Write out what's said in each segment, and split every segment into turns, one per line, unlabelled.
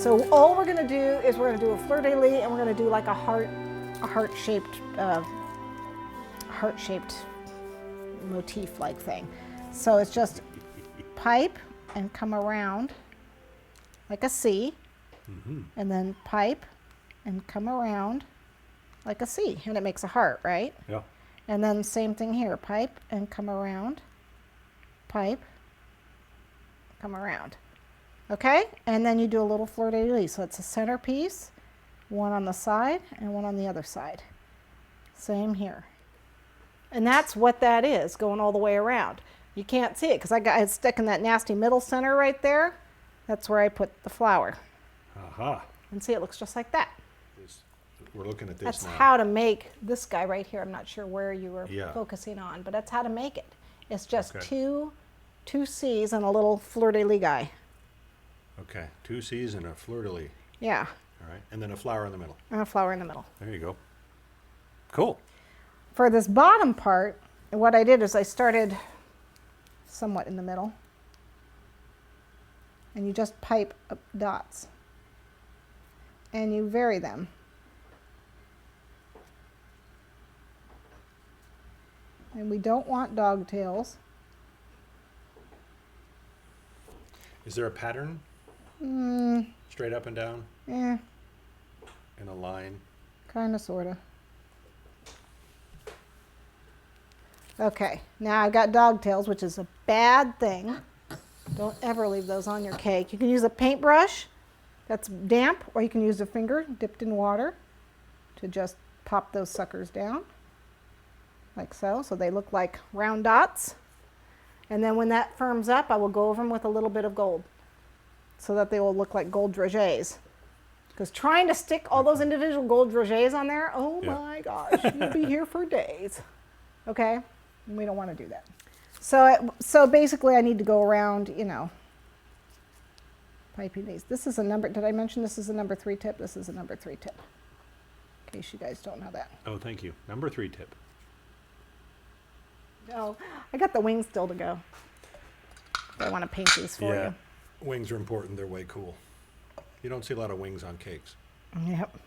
So all we're gonna do is we're gonna do a fleur-de-lis, and we're gonna do like a heart-shaped motif-like thing. So it's just pipe and come around like a C, and then pipe and come around like a C, and it makes a heart, right?
Yeah.
And then same thing here, pipe and come around, pipe, come around. Okay, and then you do a little fleur-de-lis. So it's a centerpiece, one on the side and one on the other side. Same here. And that's what that is, going all the way around. You can't see it because I stuck in that nasty middle center right there. That's where I put the flower.
Aha.
And see, it looks just like that.
We're looking at this
That's
now.
how to make this guy right here. I'm not sure where you were
Yeah.
focusing on, but that's how to make it. It's just
Okay.
two C's and a little fleur-de-lis guy.
Okay, 2 C's and a fleur-de-lis.
Yeah,
All right, and then a flower in the middle.
and a flower in the middle.
There you go. Cool.
For this bottom part, what I did is I started somewhat in the middle, and you just pipe up dots, and you vary them. And we don't want dogtails.
Is there a pattern? Straight up and down
Eh,
in a line?
kind of, sort of. Okay, now I got dogtails, which is a bad thing. Don't ever leave those on your cake. You can use a paintbrush that's damp, or you can use a finger dipped in water to just pop those suckers down, like so. So they look like round dots. And then when that firms up, I will go over them with a little bit of gold so that they will look like gold dragées. Because trying to stick all those individual gold dragées on there, oh
Yeah.
my gosh, you'll be here for days. Okay? And we don't want to do that. So basically I need to go around, you know, piping these. This is a number, did I mention this is a number 3 tip? This is a number 3 tip, in case you guys don't know that.
Oh, thank you. Number 3 tip.
Oh, I got the wings still to go. I want to paint these for
Yeah, wings are important. They're way cool. You don't see a lot of wings on cakes.
you. Yep.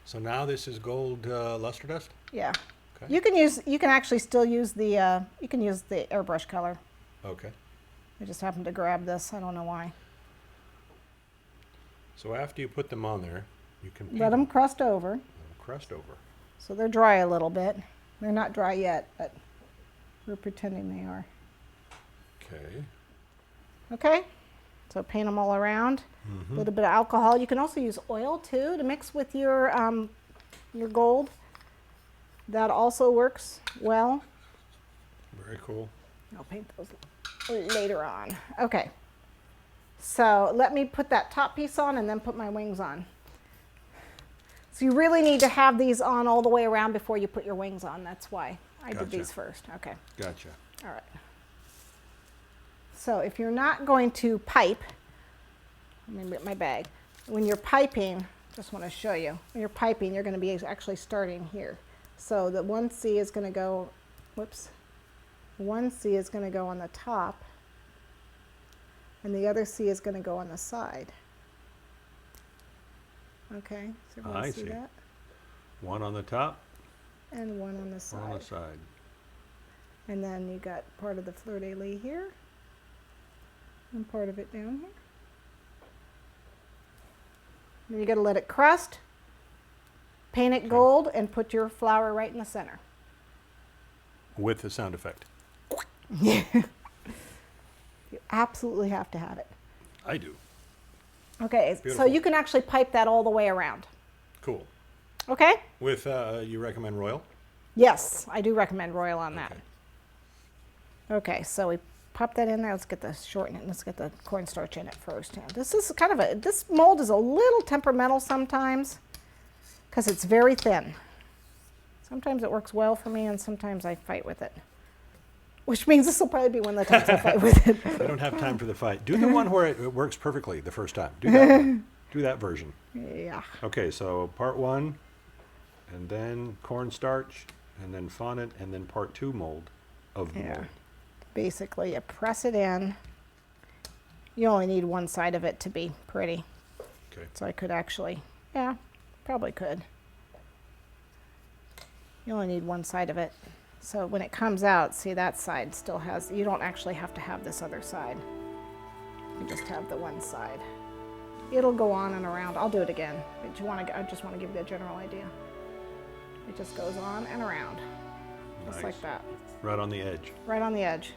So now this is gold luster dust?
Yeah.
Okay.
You can actually still use the, you can use the airbrush color.
Okay.
I just happened to grab this. I don't know why.
So after you put them on there, you can paint
Let them crust over.
Let 'em crust over.
So they're dry a little bit. They're not dry yet, but we're pretending they are.
Okay.
Okay? So paint them all around. A little bit of alcohol. You can also use oil too to mix with your gold. That also works well.
Very cool.
I'll paint those later on. Okay. So let me put that top piece on and then put my wings on. So you really need to have these on all the way around before you put your wings on. That's why I did
Gotcha.
these first. Okay.
Gotcha.
All right. So if you're not going to pipe, let me get my bag. When you're piping, just want to show you. When you're piping, you're going to be actually starting here. So the 1C is going to go, whoops. 1C is going to go on the top, and the other C is going to go on the side. Okay, so everyone
I
see
see.
that?
One on the top,
And one on the
one
side.
on the side.
And then you got part of the fleur-de-lis here, and part of it down here. Then you got to let it crust, paint it gold, and put your flower right in the center.
With the sound effect.
You absolutely have to have it.
I do.
Okay, so
Beautiful.
you can actually pipe that all the way around.
Cool.
Okay?
With, you recommend Royal?
Yes, I do recommend Royal on that.
Okay.
Okay, so we pop that in there. Let's get the shorten it. Let's get the cornstarch in it first. Yeah, this is kind of a, this mold is a little temperamental sometimes because it's very thin. Sometimes it works well for me and sometimes I fight with it. Which means this will probably be one of the times I fight with it.
I don't have time for the fight. Do the one where it works perfectly the first time. Do that one. Do that version.
Yeah.
Okay, so part 1, and then cornstarch, and then fondant, and then part 2 mold of the
Yeah.
mold.
Basically, you press it in You only need one side of it to be pretty.
Okay.
So I could actually, yeah, probably could. You only need one side of it. So when it comes out, see that side still has, you don't actually have to have this other side. You just have the one side. It'll go on and around. I'll do it again, but I just want to give you a general idea. It just goes on and around, just
Nice.
like that,
Right on the edge.
right on the edge.